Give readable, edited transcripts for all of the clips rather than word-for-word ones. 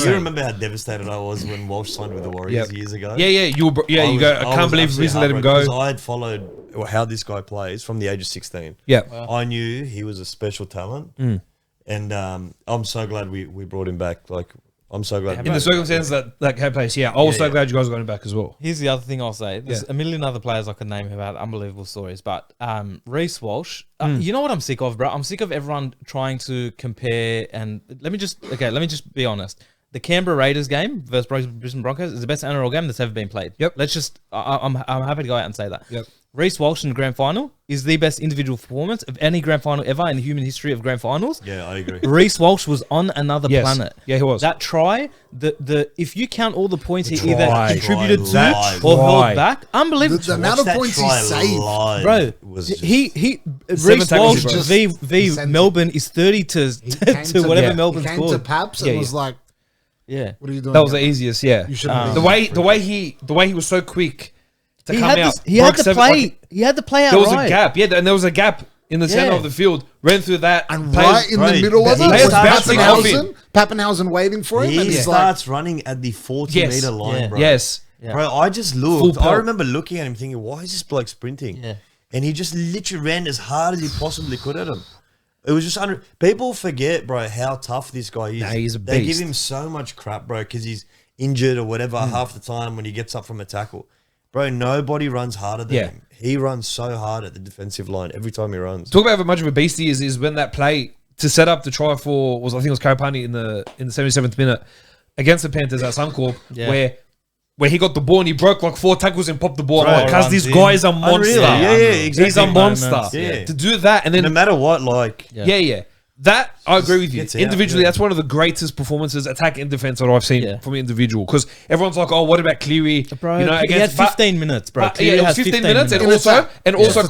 You remember how devastated I was when Walsh signed with the Warriors years ago? Yeah. You go. I can't believe Reece let him go. Because I had followed how this guy plays from the age of 16. Yeah, I knew he was a special talent, and I'm so glad we brought him back. Like, I'm so glad. in the circumstances that had place. Yeah, I was so glad you guys got him back as well. Here's the other thing I'll say. There's a million other players I could name who had unbelievable stories, but Reece Walsh, you know what I'm sick of, bro? I'm sick of everyone trying to compare. And let me just be honest. The Canberra Raiders game versus Brisbane Broncos is the best NRL game that's ever been played. Yep. Let's just. I'm happy to go out and say that. Yep. Reece Walsh in the grand final is the best individual performance of any grand final ever in the human history of grand finals. Yeah, I agree. Reece Walsh was on another planet. Yeah, he was. That try, if you count all the points he either contributed to live. or held back, unbelievable. The amount of points he saved, bro. Reece Walsh v Melbourne is 30 to whatever Melbourne he came scored. to Paps and was like, yeah, what are you doing? That was the easiest. Yeah, You shouldn't the way he was so quick to he come had out. he had to play. He had to play out. There was right. a gap. Yeah, and there was a gap in the center of the field. Ran through that, and right in the middle of it was Pappenhausen. Pappenhausen waiting for him. He starts running at the 40-meter line, bro. Yes. Yeah. Bro, I just looked. I remember looking at him thinking, why is this bloke sprinting? Yeah. And he just literally ran as hard as he possibly could at him. It was just people forget, bro, how tough this guy is. Nah, he's a They beast. give him so much crap, bro, because he's injured or whatever half the time when he gets up from a tackle. Bro, nobody runs harder than him. He runs so hard at the defensive line every time he runs. Talk about how much of a beast he is when that play to set up the try for I think it was Karapani in the 77th minute against the Panthers at Suncorp, where he got the ball and he broke like 4 tackles and popped the ball. Because this guy is a monster. Exactly. He's a monster. Yeah. To do that and then no matter what, like that I agree with you. Gets out, Individually, that's one of the greatest performances, attack and defense, that I've seen from an individual. Because everyone's like, "Oh, what about Cleary?" Bro, he had 15 minutes, bro. It was 15 minutes, and also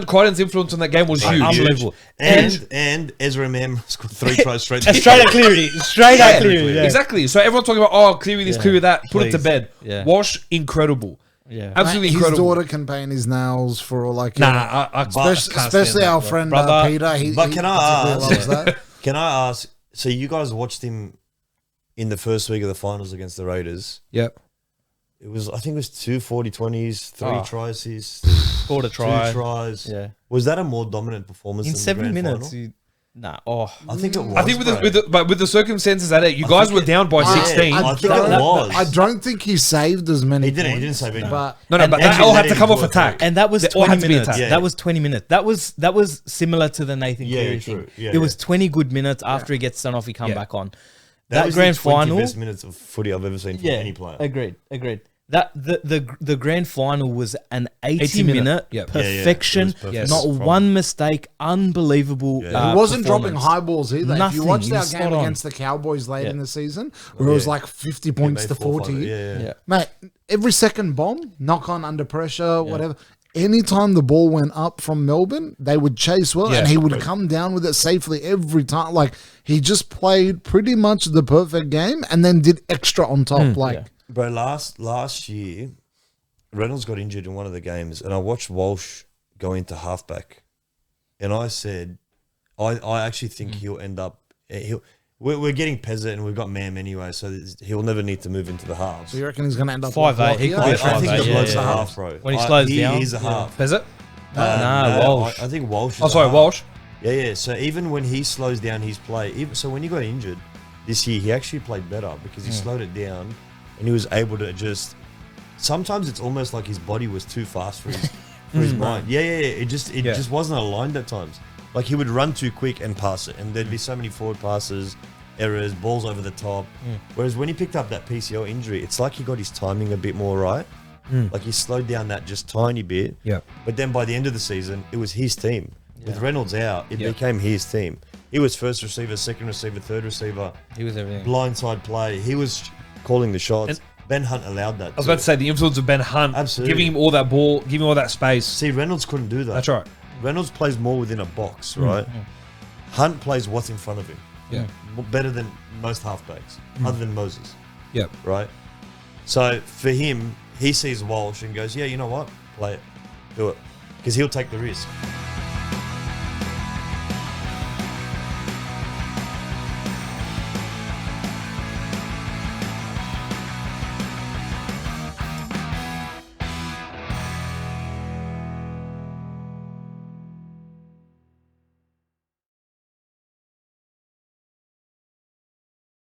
Crichton's influence on that game was huge. Unbelievable. And Ezra Mam scored 3 tries straight. Straight at Cleary. Straight at Cleary. Yeah. Exactly. So everyone's talking about, "Oh, Cleary this, Cleary that." Put it to bed. Yeah. Walsh, incredible. Yeah, absolutely his incredible. His daughter can paint his nails for all like. Especially our friend Peter. But can I ask? Can I ask? So you guys watched him in the first week of the finals against the Raiders. Yep. It was, I think it was 2 40-20s, 3 tries. He scored a try. 2 tries. Yeah. Was that a more dominant performance in than 7 the grand minutes? final? I think it was. I think with the circumstances that you guys were down by 16. I think it was. I don't think he saved as many. He didn't save any. But but that all had to come off attack, and that was 20 minutes. Yeah. That was 20 minutes. That was similar to the Nathan Cleary thing. Yeah, it was 20 good minutes after he gets sent off. He come back on. That was grand the 20 final. best minutes of footy I've ever seen from any player. Agreed. That the grand final was an 80-minute perfection. Not one mistake. Unbelievable. He wasn't dropping high balls either. Nothing. If you watched our game against the Cowboys late in the season, where it was like 50 points to 40, mate, every second bomb, knock on under pressure, whatever. Anytime the ball went up from Melbourne, they would chase well, and he would come down with it safely every time. Like, he just played pretty much the perfect game and then did extra on top. Bro, last year, Reynolds got injured in one of the games, and I watched Walsh go into halfback, and I said, I actually think he'll end up. We're getting Pezza, and we've got Mam anyway, so he'll never need to move into the halves. So you reckon he's going to end up 5'8"? He could be I think the bloke's a half, bro. When he slows down, he's a half. Pezza? Walsh. I think Walsh. Walsh. Yeah. So even when he slows down his play, so when he got injured this year, he actually played better because he slowed it down. And he was able to just. Sometimes it's almost like his body was too fast for his mind. Yeah. It just wasn't aligned at times. Like, he would run too quick and pass it, and there'd be so many forward passes, errors, balls over the top. Whereas when he picked up that PCL injury, it's like he got his timing a bit more right. Like, he slowed down that just tiny bit. Yeah. But then by the end of the season, it was his team. With Reynolds out, it became his team. He was first receiver, second receiver, third receiver. He was everything. Blindside play. He was calling the shots. And Ben Hunt allowed that. I was about to say the influence of Ben Hunt, giving him all that ball, giving him all that space. See, Reynolds couldn't do that. That's right. Reynolds plays more within a box, right? Hunt plays what's in front of him. Yeah. Better than most halfbacks, other than Moses. Yep. Right? So for him, he sees Walsh and goes, yeah, you know what? Play it. Do it. Because he'll take the risk.